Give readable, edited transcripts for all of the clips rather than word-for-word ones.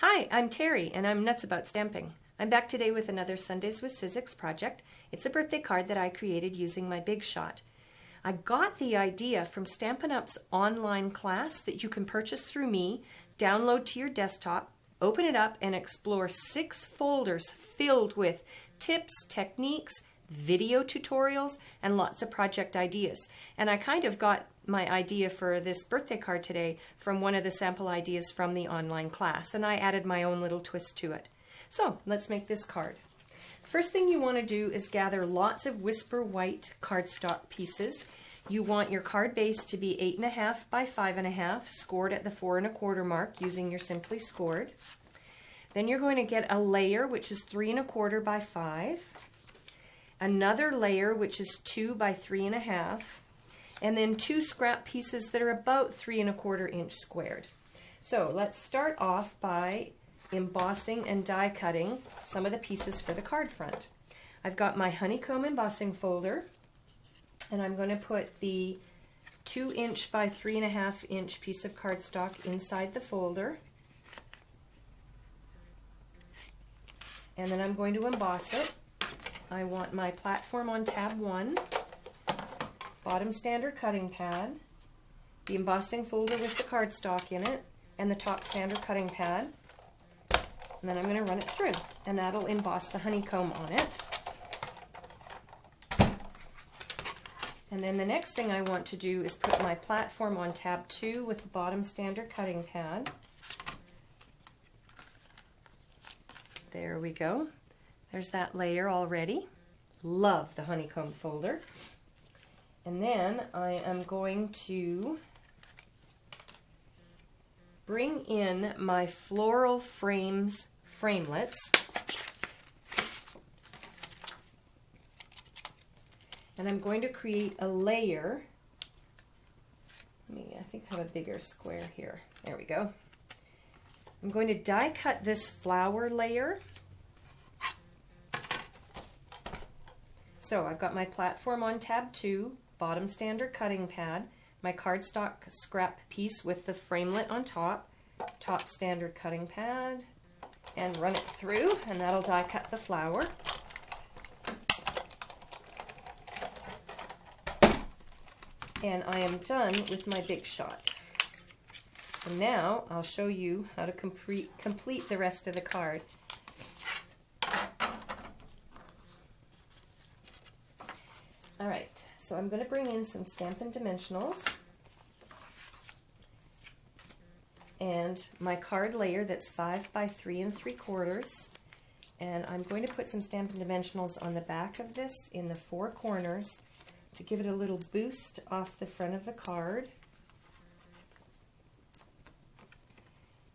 Hi, I'm Terry, and I'm nuts about stamping. I'm back today with another Sundays with Sizzix project. It's a birthday card that I created using my Big Shot. I got the idea from Stampin' Up's online class that you can purchase through me, download to your desktop, open it up, and explore 6 folders filled with tips, techniques, video tutorials, and lots of project ideas. And I kind of got my idea for this birthday card today from one of the sample ideas from the online class, and I added my own little twist to it. So let's make this card. First thing you want to do is gather lots of Whisper White cardstock pieces. You want your card base to be 8.5 by 5.5, scored at the 4 1/4 mark using your Simply Scored. Then you're going to get a layer which is 3 1/4 by 5, another layer which is 2 by 3.5, and then 2 scrap pieces that are about 3 1/4 inch squared. So let's start off by embossing and die cutting some of the pieces for the card front. I've got my honeycomb embossing folder, and I'm going to put the 2 inch by 3.5 inch piece of cardstock inside the folder, and then I'm going to emboss it. I want my platform on tab 1, bottom standard cutting pad, the embossing folder with the cardstock in it, and the top standard cutting pad. And then I'm going to run it through, and that'll emboss the honeycomb on it. And then the next thing I want to do is put my platform on tab 2 with the bottom standard cutting pad. There we go. There's that layer already. Love the honeycomb folder. And then I am going to bring in my floral frames framelets. And I'm going to create a layer. I think I have a bigger square here. There we go. I'm going to die cut this flower layer. So I've got my platform on tab 2, bottom standard cutting pad, my cardstock scrap piece with the framelit on top, top standard cutting pad, and run it through, and that'll die cut the flower. And I am done with my Big Shot. So now I'll show you how to complete the rest of the card. Alright, so I'm going to bring in some Stampin' Dimensionals and my card layer that's 5 by 3 3/4, and I'm going to put some Stampin' Dimensionals on the back of this in the 4 corners to give it a little boost off the front of the card.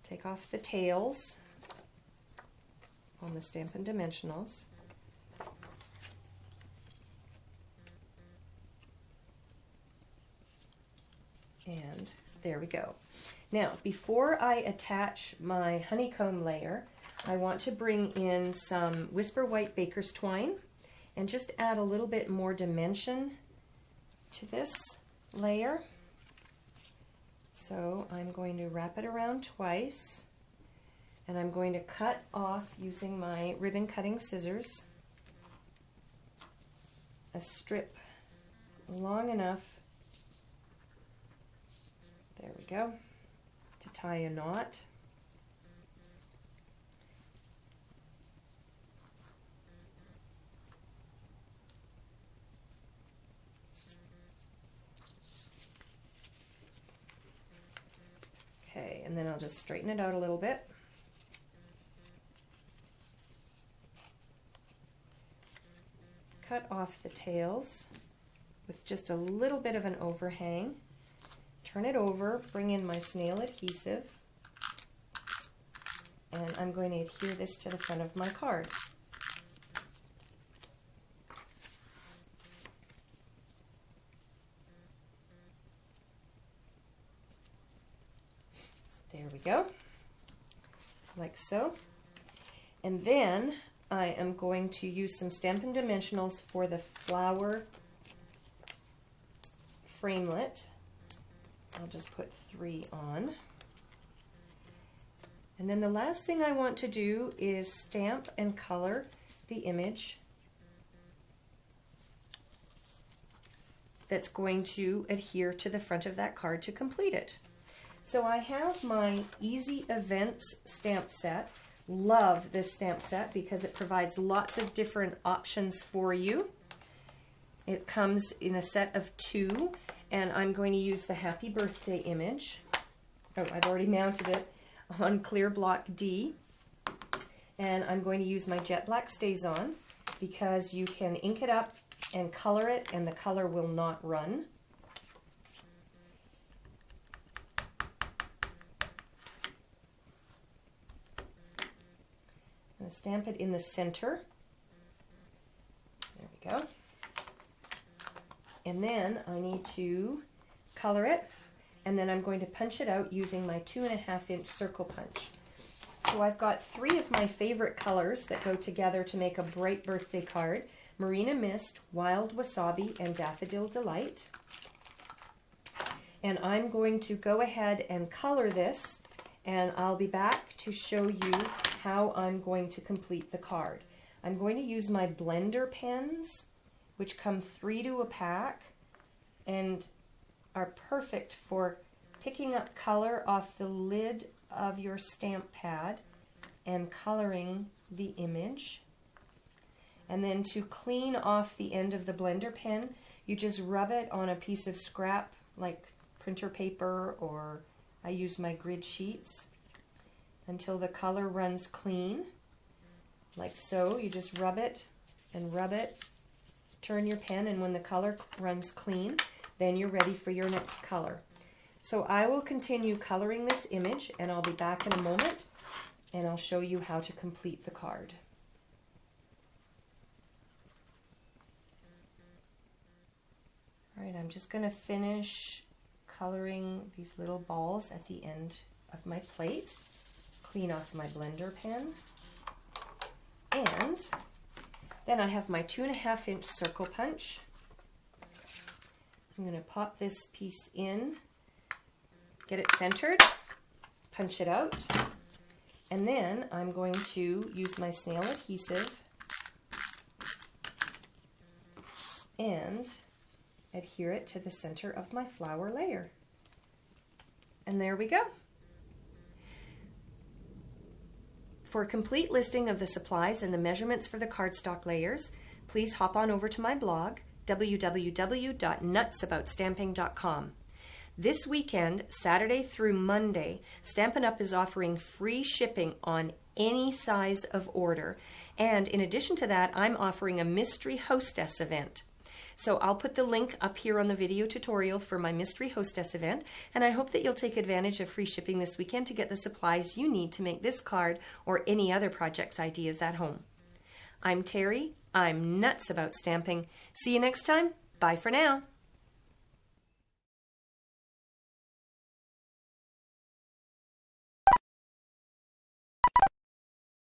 Take off the tails on the Stampin' Dimensionals. And there we go. Now, before I attach my honeycomb layer, I want to bring in some Whisper White Baker's Twine and just add a little bit more dimension to this layer. So I'm going to wrap it around twice, and I'm going to cut off using my ribbon cutting scissors a strip long enough, there we go, to tie a knot. Okay, and then I'll just straighten it out a little bit. Cut off the tails with just a little bit of an overhang. Turn it over, bring in my snail adhesive, and I'm going to adhere this to the front of my card. There we go, like so. And then I am going to use some Stampin' Dimensionals for the flower framelit. I'll just put 3 on. And then the last thing I want to do is stamp and color the image that's going to adhere to the front of that card to complete it. So I have my Easy Events stamp set. Love this stamp set because it provides lots of different options for you. It comes in a set of 2, and I'm going to use the Happy Birthday image. Oh, I've already mounted it on clear block D. And I'm going to use my Jet Black StazOn because you can ink it up and color it, and the color will not run. I'm going to stamp it in the center. There we go. And then I need to color it, and then I'm going to punch it out using my 2.5-inch circle punch. So I've got 3 of my favorite colors that go together to make a bright birthday card: Marina Mist, Wild Wasabi, and Daffodil Delight. And I'm going to go ahead and color this, and I'll be back to show you how I'm going to complete the card. I'm going to use my blender pens, which come 3 to a pack and are perfect for picking up color off the lid of your stamp pad and coloring the image. And then to clean off the end of the blender pen, you just rub it on a piece of scrap like printer paper, or I use my grid sheets, until the color runs clean, like so. You just rub it and rub it, turn your pen, and when the color runs clean, then you're ready for your next color. So I will continue coloring this image, and I'll be back in a moment, and I'll show you how to complete the card. All right, I'm just going to finish coloring these little balls at the end of my plate. Clean off my blender pen. And then I have my 2.5-inch circle punch. I'm going to pop this piece in, get it centered, punch it out, and then I'm going to use my snail adhesive and adhere it to the center of my flower layer. And there we go. For a complete listing of the supplies and the measurements for the cardstock layers, please hop on over to my blog, www.nutsaboutstamping.com. This weekend, Saturday through Monday, Stampin' Up! Is offering free shipping on any size of order. And in addition to that, I'm offering a Mystery Hostess event. So I'll put the link up here on the video tutorial for my Mystery Hostess event, and I hope that you'll take advantage of free shipping this weekend to get the supplies you need to make this card or any other project's ideas at home. I'm Terri. I'm nuts about stamping. See you next time. Bye for now.